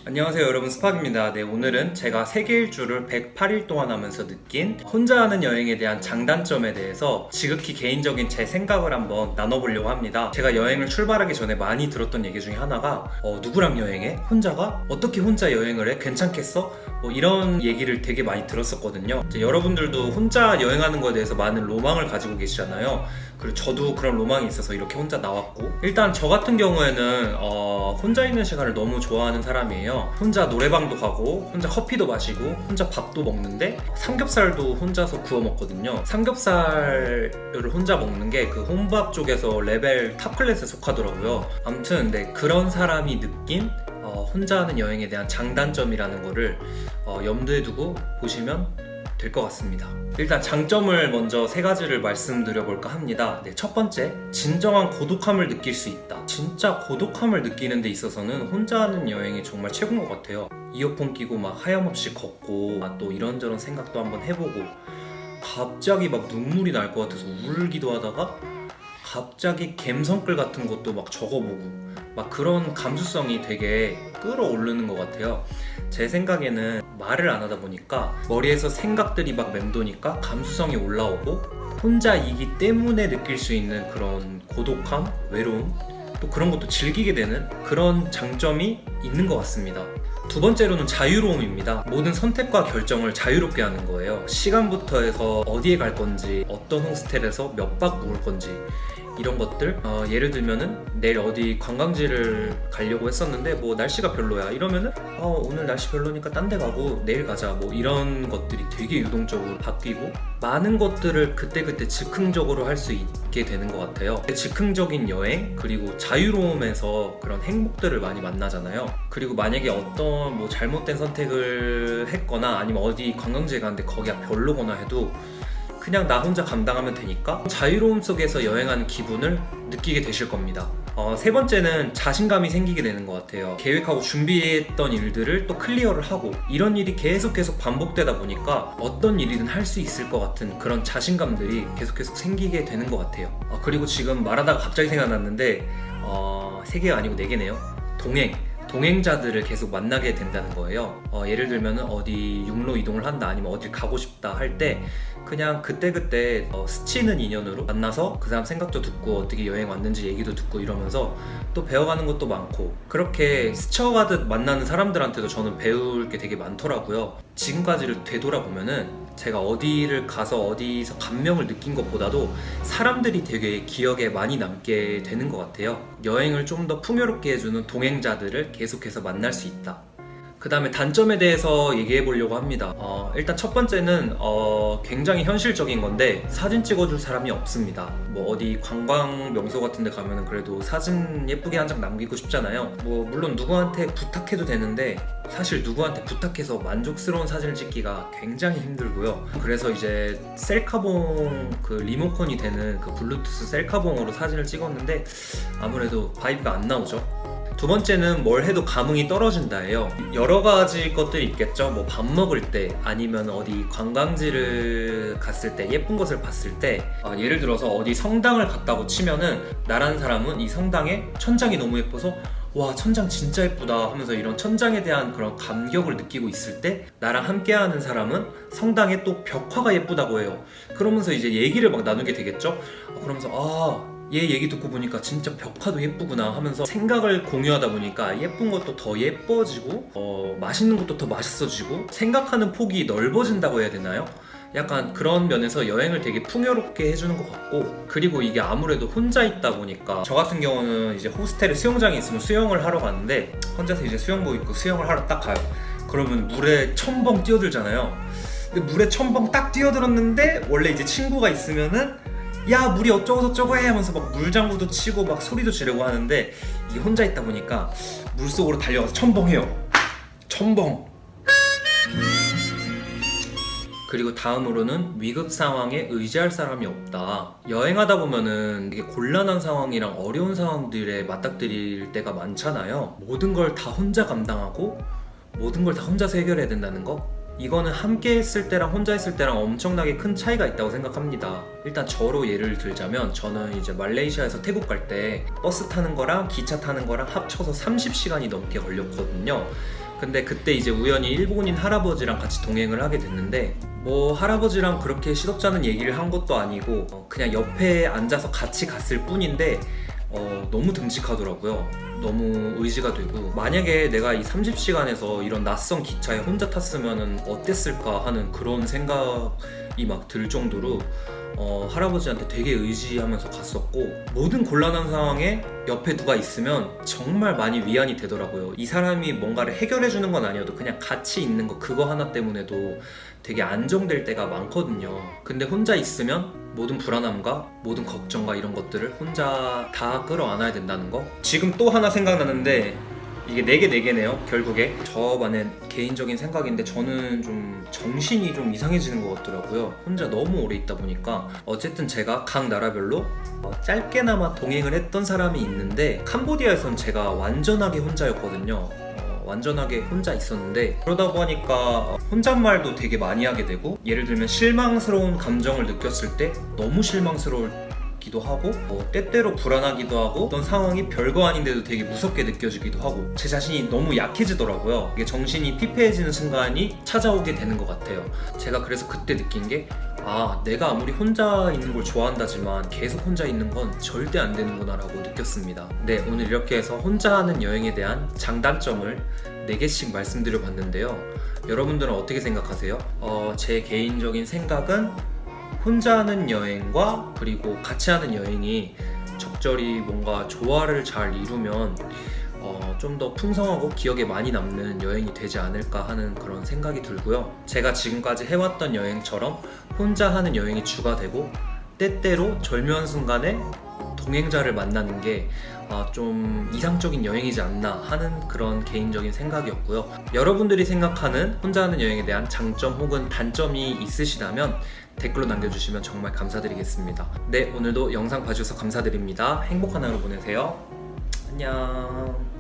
안녕하세요 여러분, 스팍입니다. 네, 오늘은 제가 세계 일주를 108일 동안 하면서 느낀 혼자 하는 여행에 대한 장단점에 대해서 지극히 개인적인 제 생각을 한번 나눠보려고 합니다. 제가 여행을 출발하기 전에 많이 들었던 얘기 중에 하나가 누구랑 여행해? 혼자가? 어떻게 혼자 여행을 해? 괜찮겠어? 이런 얘기를 되게 많이 들었었거든요. 이제 여러분들도 혼자 여행하는 거에 대해서 많은 로망을 가지고 계시잖아요. 그리고 저도 그런 로망이 있어서 이렇게 혼자 나왔고, 일단 저 같은 경우에는 혼자 있는 시간을 너무 좋아하는 사람이에요. 혼자 노래방도 가고 혼자 커피도 마시고 혼자 밥도 먹는데 삼겹살도 혼자서 구워 먹거든요. 삼겹살을 혼자 먹는 게 그 혼밥 쪽에서 레벨 탑 클래스에 속하더라고요. 아무튼 네, 그런 사람이 느낀 혼자 하는 여행에 대한 장단점이라는 거를 염두에 두고 보시면 될 것 같습니다. 일단 장점을 먼저 세 가지를 말씀드려 볼까 합니다. 네, 첫 번째, 진정한 고독함을 느낄 수 있다. 진짜 고독함을 느끼는 데 있어서는 혼자 하는 여행이 정말 최고인 것 같아요. 이어폰 끼고 막 하염없이 걷고 또 이런저런 생각도 한번 해보고, 갑자기 막 눈물이 날 것 같아서 울기도 하다가 갑자기 갬성글 같은 것도 막 적어보고, 막 그런 감수성이 되게 끌어오르는 것 같아요. 제 생각에는 말을 안 하다 보니까 머리에서 생각들이 막 맴도니까 감수성이 올라오고, 혼자이기 때문에 느낄 수 있는 그런 고독함, 외로움, 또 그런 것도 즐기게 되는 그런 장점이 있는 것 같습니다. 두 번째로는 자유로움입니다. 모든 선택과 결정을 자유롭게 하는 거예요. 시간부터 해서 어디에 갈 건지, 어떤 호스텔에서 몇 박 묵을 건지, 이런 것들, 예를 들면은 내일 어디 관광지를 가려고 했었는데 날씨가 별로야 이러면은 오늘 날씨 별로니까 딴 데 가고 내일 가자, 이런 것들이 되게 유동적으로 바뀌고, 많은 것들을 그때그때 즉흥적으로 할 수 있게 되는 것 같아요. 즉흥적인 여행, 그리고 자유로움에서 그런 행복들을 많이 만나잖아요. 그리고 만약에 어떤 잘못된 선택을 했거나 아니면 어디 관광지에 가는데 거기가 별로거나 해도 그냥 나 혼자 감당하면 되니까 자유로움 속에서 여행하는 기분을 느끼게 되실 겁니다. 세 번째는 자신감이 생기게 되는 것 같아요. 계획하고 준비했던 일들을 또 클리어를 하고, 이런 일이 계속 반복되다 보니까 어떤 일이든 할 수 있을 것 같은 그런 자신감들이 계속 생기게 되는 것 같아요. 그리고 지금 말하다가 갑자기 생각났는데 3개가 아니고 4개네요. 동행자들을 계속 만나게 된다는 거예요. 예를 들면 어디 육로 이동을 한다, 아니면 어딜 가고 싶다 할 때 그냥 그때그때 스치는 인연으로 만나서 그 사람 생각도 듣고 어떻게 여행 왔는지 얘기도 듣고 이러면서 또 배워가는 것도 많고, 그렇게 스쳐가듯 만나는 사람들한테도 저는 배울 게 되게 많더라고요. 지금까지를 되돌아보면은 제가 어디를 가서 어디서 감명을 느낀 것보다도 사람들이 되게 기억에 많이 남게 되는 것 같아요. 여행을 좀 더 풍요롭게 해주는 동행자들을 계속해서 만날 수 있다. 그 다음에 단점에 대해서 얘기해 보려고 합니다. 일단 첫 번째는 굉장히 현실적인 건데, 사진 찍어줄 사람이 없습니다. 어디 관광 명소 같은 데 가면은 그래도 사진 예쁘게 한 장 남기고 싶잖아요. 물론 누구한테 부탁해도 되는데 사실 누구한테 부탁해서 만족스러운 사진을 찍기가 굉장히 힘들고요. 그래서 이제 셀카봉, 그 리모컨이 되는 그 블루투스 셀카봉으로 사진을 찍었는데 아무래도 바이브가 안 나오죠. 두 번째는 뭘 해도 감흥이 떨어진다예요. 여러 가지 것들이 있겠죠. 밥 먹을 때, 아니면 어디 관광지를 갔을 때, 예쁜 것을 봤을 때, 예를 들어서 어디 성당을 갔다고 치면은 나라는 사람은 이 성당에 천장이 너무 예뻐서 와, 천장 진짜 예쁘다 하면서 이런 천장에 대한 그런 감격을 느끼고 있을 때, 나랑 함께하는 사람은 성당에 또 벽화가 예쁘다고 해요. 그러면서 이제 얘기를 막 나누게 되겠죠. 그러면서 얘 얘기 듣고 보니까 진짜 벽화도 예쁘구나 하면서 생각을 공유하다 보니까 예쁜 것도 더 예뻐지고, 맛있는 것도 더 맛있어지고, 생각하는 폭이 넓어진다고 해야 되나요? 약간 그런 면에서 여행을 되게 풍요롭게 해주는 것 같고, 그리고 이게 아무래도 혼자 있다 보니까, 저 같은 경우는 이제 호스텔에 수영장이 있으면 수영을 하러 가는데, 혼자서 이제 수영복 입고 수영을 하러 딱 가요. 그러면 물에 첨벙 뛰어들잖아요. 근데 물에 첨벙 딱 뛰어들었는데 원래 이제 친구가 있으면은 야, 물이 어쩌고저쩌고 해 하면서 막 물장구도 치고 막 소리도 지르고 하는데, 이게 혼자 있다 보니까 물속으로 달려가서 첨벙해요. 첨벙. 그리고 다음으로는 위급 상황에 의지할 사람이 없다. 여행하다 보면은 되게 곤란한 상황이랑 어려운 상황들에 맞닥뜨릴 때가 많잖아요. 모든 걸 다 혼자 감당하고 모든 걸 다 혼자서 해결해야 된다는 거? 이거는 함께 했을 때랑 혼자 했을 때랑 엄청나게 큰 차이가 있다고 생각합니다. 일단 저로 예를 들자면, 저는 이제 말레이시아에서 태국 갈 때 버스 타는 거랑 기차 타는 거랑 합쳐서 30시간이 넘게 걸렸거든요. 근데 그때 이제 우연히 일본인 할아버지랑 같이 동행을 하게 됐는데 뭐 할아버지랑 그렇게 시덥잖은 얘기를 한 것도 아니고 그냥 옆에 앉아서 같이 갔을 뿐인데 너무 듬직하더라고요. 너무 의지가 되고 만약에 내가 이 30시간에서 이런 낯선 기차에 혼자 탔으면 어땠을까 하는 그런 생각이 막 들 정도로 할아버지한테 되게 의지하면서 갔었고 모든 곤란한 상황에 옆에 누가 있으면 정말 많이 위안이 되더라고요. 이 사람이 뭔가를 해결해 주는 건 아니어도 그냥 같이 있는 거 그거 하나 때문에도 되게 안정될 때가 많거든요. 근데 혼자 있으면 모든 불안함과 모든 걱정과 이런 것들을 혼자 다 끌어안아야 된다는 거. 지금 또 하나 생각나는데 이게 4개네요 결국에. 저만의 개인적인 생각인데 저는 좀 정신이 좀 이상해지는 것 같더라고요. 혼자 너무 오래 있다 보니까. 어쨌든 제가 각 나라별로 짧게나마 동행을 했던 사람이 있는데 캄보디아에선 제가 완전하게 혼자였거든요. 완전하게 혼자 있었는데 그러다 보니까 혼잣말도 되게 많이 하게 되고 예를 들면 실망스러운 감정을 느꼈을 때 너무 실망스러울기도 하고 때때로 불안하기도 하고 어떤 상황이 별거 아닌데도 되게 무섭게 느껴지기도 하고 제 자신이 너무 약해지더라고요. 이게 정신이 피폐해지는 순간이 찾아오게 되는 것 같아요. 제가 그래서 그때 느낀 게 내가 아무리 혼자 있는 걸 좋아한다지만 계속 혼자 있는 건 절대 안 되는구나 라고 느꼈습니다. 네, 오늘 이렇게 해서 혼자 하는 여행에 대한 장단점을 4개씩 말씀드려 봤는데요. 여러분들은 어떻게 생각하세요? 제 개인적인 생각은 혼자 하는 여행과 그리고 같이 하는 여행이 적절히 뭔가 조화를 잘 이루면 좀 더 풍성하고 기억에 많이 남는 여행이 되지 않을까 하는 그런 생각이 들고요. 제가 지금까지 해왔던 여행처럼 혼자 하는 여행이 주가 되고 때때로 절묘한 순간에 동행자를 만나는 게 좀 이상적인 여행이지 않나 하는 그런 개인적인 생각이었고요. 여러분들이 생각하는 혼자 하는 여행에 대한 장점 혹은 단점이 있으시다면 댓글로 남겨주시면 정말 감사드리겠습니다. 네, 오늘도 영상 봐주셔서 감사드립니다. 행복한 하루 보내세요. 안녕.